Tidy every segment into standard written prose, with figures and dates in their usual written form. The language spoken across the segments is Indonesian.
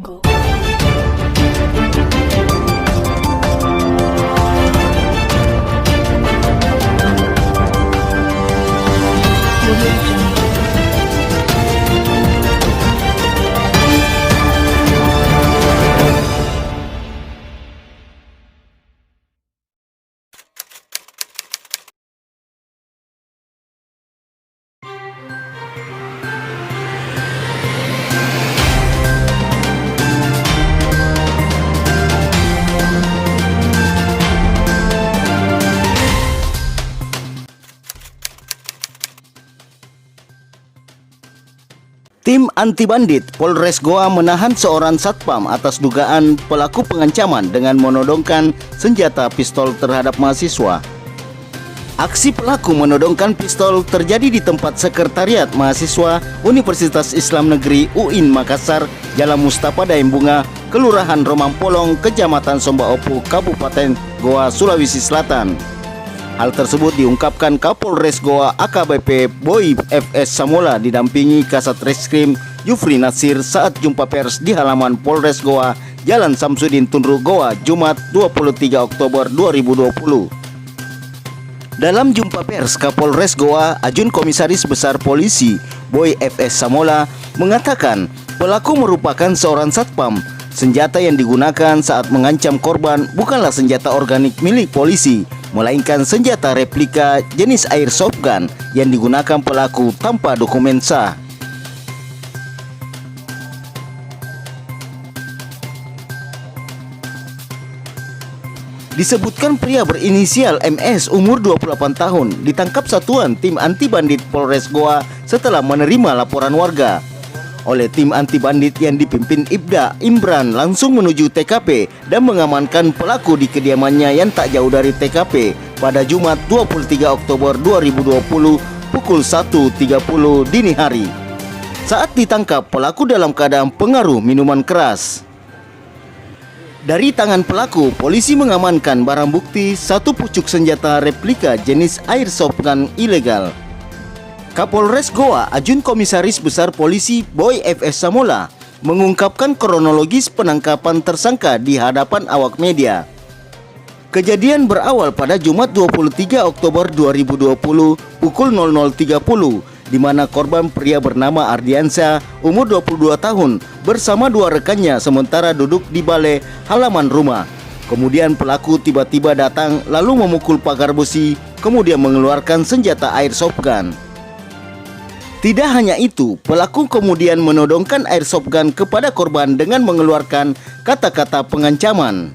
Go. Tim anti bandit Polres Goa menahan seorang satpam atas dugaan pelaku pengancaman dengan menodongkan senjata pistol terhadap mahasiswa. Aksi pelaku menodongkan pistol terjadi di tempat sekretariat mahasiswa Universitas Islam Negeri UIN Makassar, Jalan Mustafa Daembunga, Kelurahan Romang Polong, Kecamatan Sombaopu, Kabupaten Goa, Sulawesi Selatan. Hal tersebut diungkapkan Kapolres Goa AKBP Boy FS Samola didampingi Kasat Reskrim Yufri Nasir saat jumpa pers di halaman Polres Goa, Jalan Samsudin Tunru Goa, Jumat 23 Oktober 2020. Dalam jumpa pers, Kapolres Goa Ajun Komisaris Besar Polisi Boy FS Samola mengatakan pelaku merupakan seorang satpam. Senjata yang digunakan saat mengancam korban bukanlah senjata organik milik polisi, melainkan senjata replika jenis airsoft gun yang digunakan pelaku tanpa dokumen sah. Disebutkan pria berinisial MS umur 28 tahun ditangkap satuan tim anti bandit Polres Goa setelah menerima laporan warga. Oleh tim anti bandit yang dipimpin Ibda Imran langsung menuju TKP dan mengamankan pelaku di kediamannya yang tak jauh dari TKP pada Jumat 23 Oktober 2020 pukul 1.30 dini hari. Saat ditangkap, pelaku dalam keadaan pengaruh minuman keras. Dari tangan pelaku, polisi mengamankan barang bukti satu pucuk senjata replika jenis airsoft gun ilegal. Kapolres Goa Ajun Komisaris Besar Polisi Boy FS Samola mengungkapkan kronologis penangkapan tersangka di hadapan awak media. Kejadian berawal pada Jumat 23 Oktober 2020 pukul 00.30 di mana korban pria bernama Ardiansyah umur 22 tahun bersama dua rekannya sementara duduk di balai halaman rumah. Kemudian pelaku tiba-tiba datang lalu memukul pagar besi kemudian mengeluarkan senjata airsoft gun. Tidak hanya itu, pelaku kemudian menodongkan airsoft gun kepada korban dengan mengeluarkan kata-kata pengancaman.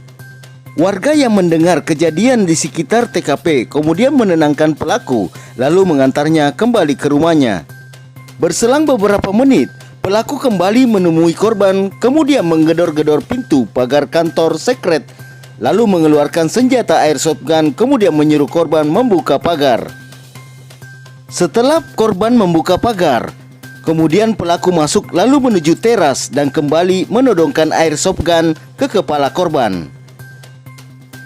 Warga yang mendengar kejadian di sekitar TKP kemudian menenangkan pelaku lalu mengantarnya kembali ke rumahnya. Berselang beberapa menit, pelaku kembali menemui korban kemudian menggedor-gedor pintu pagar kantor sekret lalu mengeluarkan senjata airsoft gun kemudian menyuruh korban membuka pagar. Setelah korban membuka pagar, kemudian pelaku masuk lalu menuju teras dan kembali menodongkan airsoft gun ke kepala korban.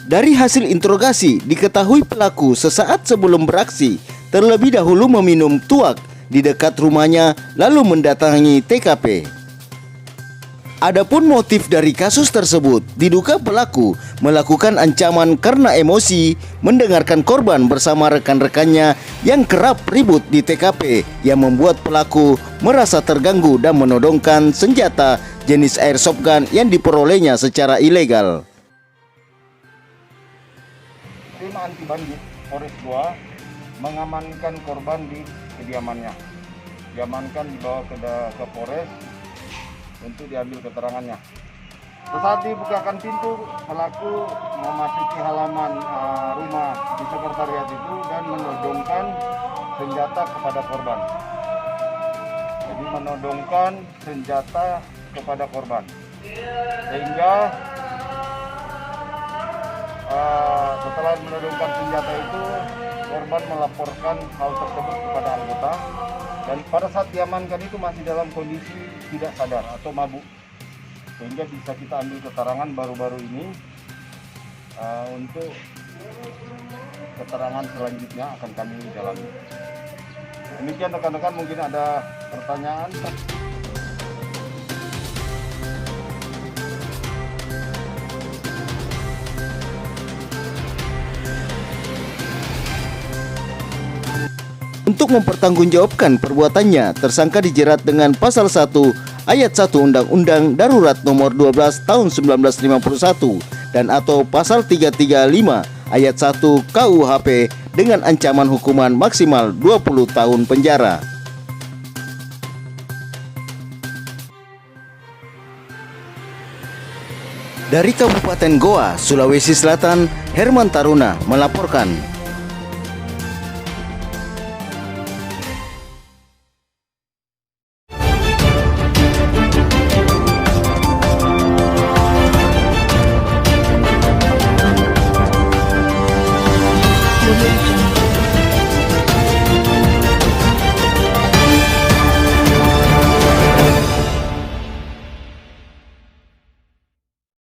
Dari hasil interogasi, diketahui pelaku sesaat sebelum beraksi terlebih dahulu meminum tuak di dekat rumahnya lalu mendatangi TKP. Adapun motif dari kasus tersebut, diduga pelaku melakukan ancaman karena emosi mendengarkan korban bersama rekan-rekannya yang kerap ribut di TKP yang membuat pelaku merasa terganggu dan menodongkan senjata jenis airsoft gun yang diperolehnya secara ilegal. Tim anti bandit Polres Goa mengamankan korban di kediamannya. Diamankan dibawa ke Polres untuk diambil keterangannya. Sesaat dibukakan pintu, pelaku memasuki halaman rumah di sekretariat itu dan menodongkan senjata kepada korban. Jadi menodongkan senjata kepada korban, sehingga setelah menodongkan senjata itu, korban melaporkan hal tersebut kepada anggota. Dan pada saat diamankan itu masih dalam kondisi tidak sadar atau mabuk, sehingga bisa kita ambil keterangan baru-baru ini. Untuk keterangan selanjutnya akan kami dalami. Demikian rekan-rekan, mungkin ada pertanyaan. Untuk mempertanggungjawabkan perbuatannya, tersangka dijerat dengan pasal 1 ayat 1 Undang-Undang Darurat Nomor 12 Tahun 1951 dan atau pasal 335 ayat 1 KUHP dengan ancaman hukuman maksimal 20 tahun penjara. Dari Kabupaten Goa, Sulawesi Selatan, Herman Taruna melaporkan.